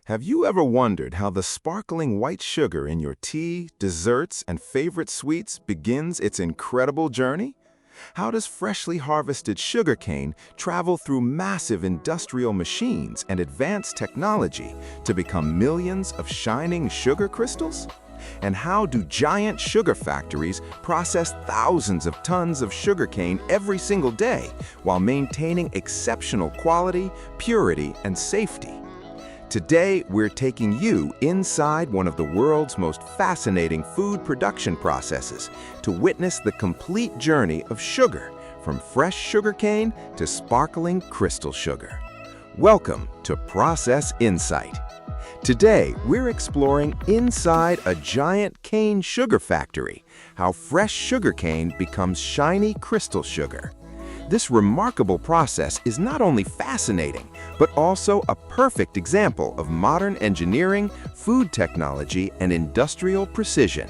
Have you ever wondered how the sparkling white sugar in your tea, desserts, and favorite sweets begins its incredible journey? How does freshly harvested sugarcane travel through massive industrial machines and advanced technology to become millions of shining sugar crystals? And how do giant sugar factories process thousands of tons of sugarcane every single day while maintaining exceptional quality, purity, and safety? Today, we're taking you inside one of the world's most fascinating food production processes to witness the complete journey of sugar, from fresh sugarcane to sparkling crystal sugar. Welcome to Process Insight. Today, we're exploring inside a giant cane sugar factory, how fresh sugarcane becomes shiny crystal sugar. This remarkable process is not only fascinating, but also a perfect example of modern engineering, food technology, and industrial precision.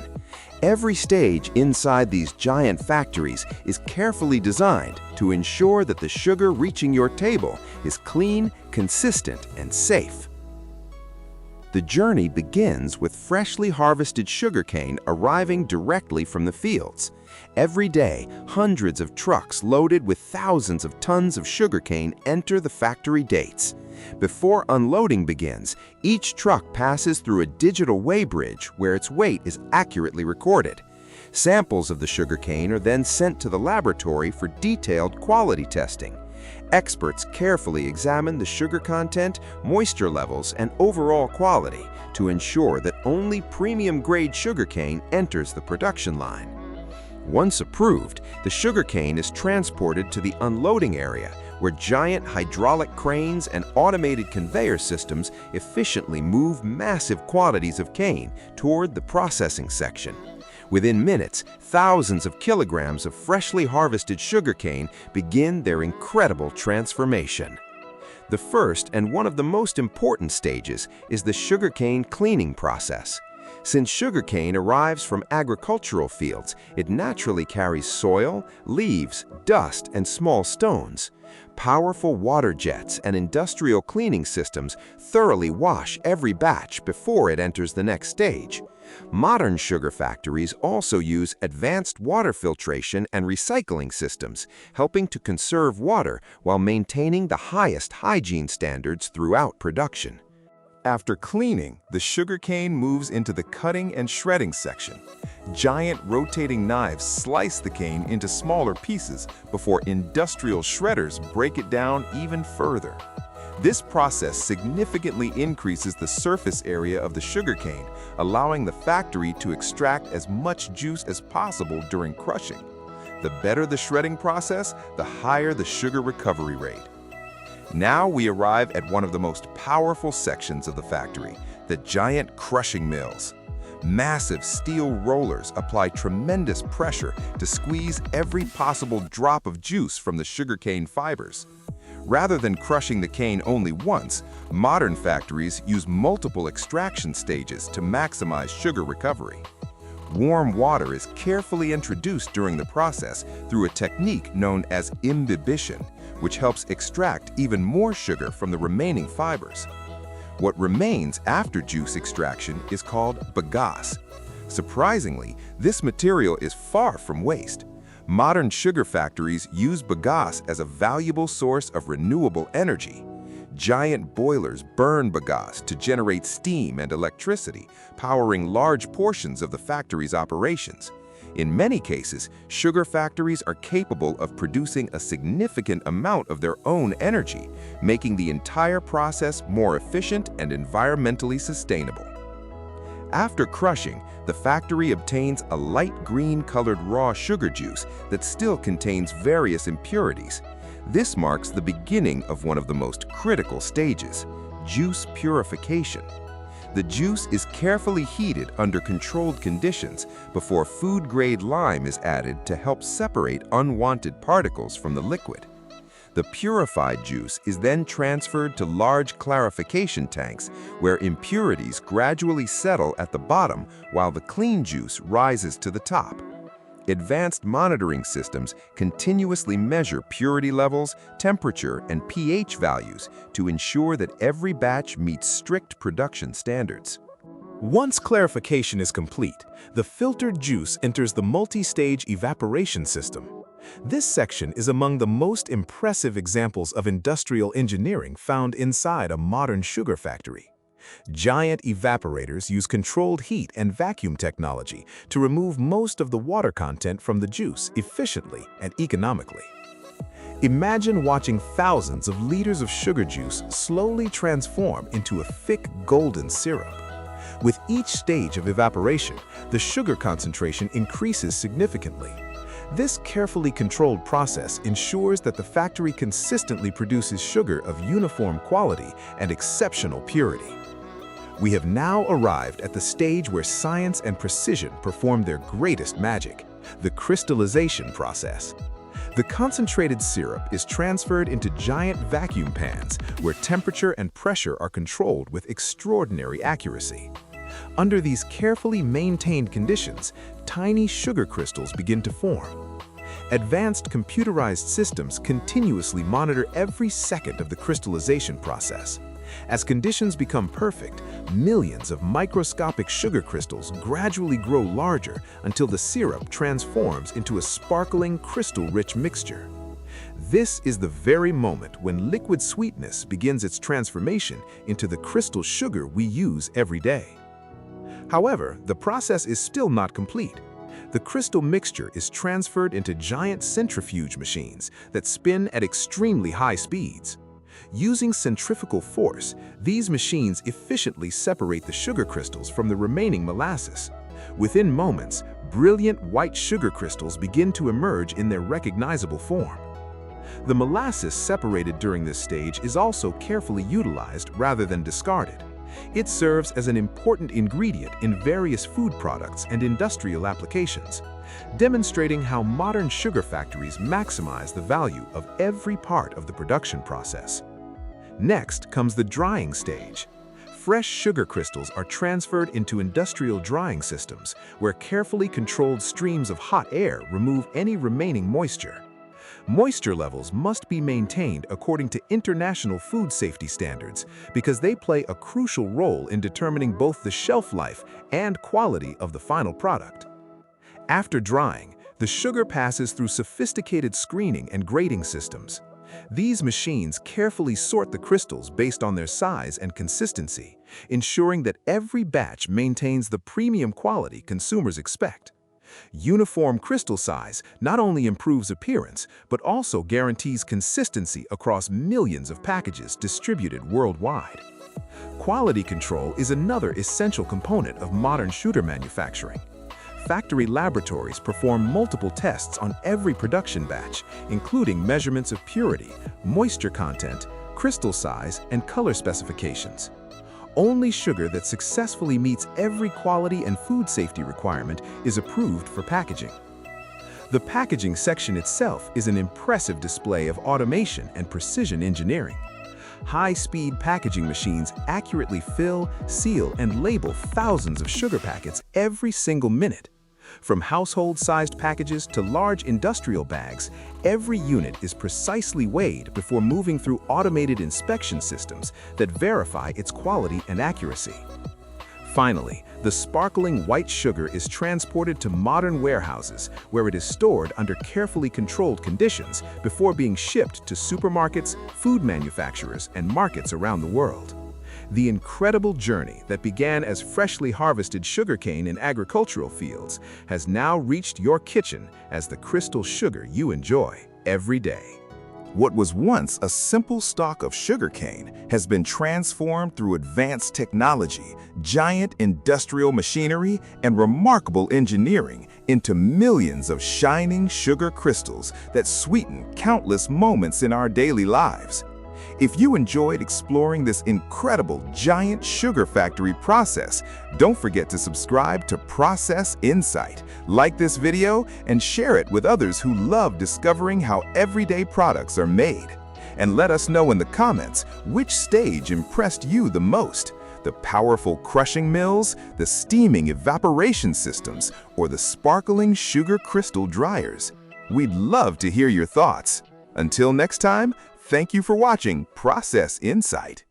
Every stage inside these giant factories is carefully designed to ensure that the sugar reaching your table is clean, consistent, and safe. The journey begins with freshly harvested sugarcane arriving directly from the fields. Every day, hundreds of trucks loaded with thousands of tons of sugarcane enter the factory gates. Before unloading begins, each truck passes through a digital weighbridge where its weight is accurately recorded. Samples of the sugarcane are then sent to the laboratory for detailed quality testing. Experts carefully examine the sugar content, moisture levels, and overall quality to ensure that only premium-grade sugarcane enters the production line. Once approved, the sugarcane is transported to the unloading area, where giant hydraulic cranes and automated conveyor systems efficiently move massive quantities of cane toward the processing section. Within minutes, thousands of kilograms of freshly harvested sugarcane begin their incredible transformation. The first and one of the most important stages is the sugarcane cleaning process. Since sugarcane arrives from agricultural fields, it naturally carries soil, leaves, dust, and small stones. Powerful water jets and industrial cleaning systems thoroughly wash every batch before it enters the next stage. Modern sugar factories also use advanced water filtration and recycling systems, helping to conserve water while maintaining the highest hygiene standards throughout production. After cleaning, the sugarcane moves into the cutting and shredding section. Giant rotating knives slice the cane into smaller pieces before industrial shredders break it down even further. This process significantly increases the surface area of the sugarcane, allowing the factory to extract as much juice as possible during crushing. The better the shredding process, the higher the sugar recovery rate. Now we arrive at one of the most powerful sections of the factory, the giant crushing mills. Massive steel rollers apply tremendous pressure to squeeze every possible drop of juice from the sugarcane fibers. Rather than crushing the cane only once, modern factories use multiple extraction stages to maximize sugar recovery. Warm water is carefully introduced during the process through a technique known as imbibition, which helps extract even more sugar from the remaining fibers. What remains after juice extraction is called bagasse. Surprisingly, this material is far from waste. Modern sugar factories use bagasse as a valuable source of renewable energy. Giant boilers burn bagasse to generate steam and electricity, powering large portions of the factory's operations. In many cases, sugar factories are capable of producing a significant amount of their own energy, making the entire process more efficient and environmentally sustainable. After crushing, the factory obtains a light green-colored raw sugar juice that still contains various impurities. This marks the beginning of one of the most critical stages, juice purification. The juice is carefully heated under controlled conditions before food-grade lime is added to help separate unwanted particles from the liquid. The purified juice is then transferred to large clarification tanks where impurities gradually settle at the bottom while the clean juice rises to the top. Advanced monitoring systems continuously measure purity levels, temperature, and pH values to ensure that every batch meets strict production standards. Once clarification is complete, the filtered juice enters the multi-stage evaporation system. This section is among the most impressive examples of industrial engineering found inside a modern sugar factory. Giant evaporators use controlled heat and vacuum technology to remove most of the water content from the juice efficiently and economically. Imagine watching thousands of liters of sugar juice slowly transform into a thick golden syrup. With each stage of evaporation, the sugar concentration increases significantly. This carefully controlled process ensures that the factory consistently produces sugar of uniform quality and exceptional purity. We have now arrived at the stage where science and precision perform their greatest magic, the crystallization process. The concentrated syrup is transferred into giant vacuum pans where temperature and pressure are controlled with extraordinary accuracy. Under these carefully maintained conditions, tiny sugar crystals begin to form. Advanced computerized systems continuously monitor every second of the crystallization process. As conditions become perfect, millions of microscopic sugar crystals gradually grow larger until the syrup transforms into a sparkling, crystal-rich mixture. This is the very moment when liquid sweetness begins its transformation into the crystal sugar we use every day. However, the process is still not complete. The crystal mixture is transferred into giant centrifuge machines that spin at extremely high speeds. Using centrifugal force, these machines efficiently separate the sugar crystals from the remaining molasses. Within moments, brilliant white sugar crystals begin to emerge in their recognizable form. The molasses separated during this stage is also carefully utilized rather than discarded. It serves as an important ingredient in various food products and industrial applications, demonstrating how modern sugar factories maximize the value of every part of the production process. Next comes the drying stage. Fresh sugar crystals are transferred into industrial drying systems, where carefully controlled streams of hot air remove any remaining moisture. Moisture levels must be maintained according to international food safety standards because they play a crucial role in determining both the shelf life and quality of the final product. After drying, the sugar passes through sophisticated screening and grading systems. These machines carefully sort the crystals based on their size and consistency, ensuring that every batch maintains the premium quality consumers expect. Uniform crystal size not only improves appearance, but also guarantees consistency across millions of packages distributed worldwide. Quality control is another essential component of modern sugar manufacturing. Factory laboratories perform multiple tests on every production batch, including measurements of purity, moisture content, crystal size, and color specifications. Only sugar that successfully meets every quality and food safety requirement is approved for packaging. The packaging section itself is an impressive display of automation and precision engineering. High-speed packaging machines accurately fill, seal, and label thousands of sugar packets every single minute. From household-sized packages to large industrial bags, every unit is precisely weighed before moving through automated inspection systems that verify its quality and accuracy. Finally, the sparkling white sugar is transported to modern warehouses where it is stored under carefully controlled conditions before being shipped to supermarkets, food manufacturers, and markets around the world. The incredible journey that began as freshly harvested sugarcane in agricultural fields has now reached your kitchen as the crystal sugar you enjoy every day. What was once a simple stalk of sugarcane has been transformed through advanced technology, giant industrial machinery, and remarkable engineering into millions of shining sugar crystals that sweeten countless moments in our daily lives. If you enjoyed exploring this incredible giant sugar factory process, don't forget to subscribe to Process Insight, like this video, and share it with others who love discovering how everyday products are made. And let us know in the comments which stage impressed you the most, The powerful crushing mills, the steaming evaporation systems, or the sparkling sugar crystal dryers? We'd love to hear your thoughts. Until next time, thank you for watching Process Insight.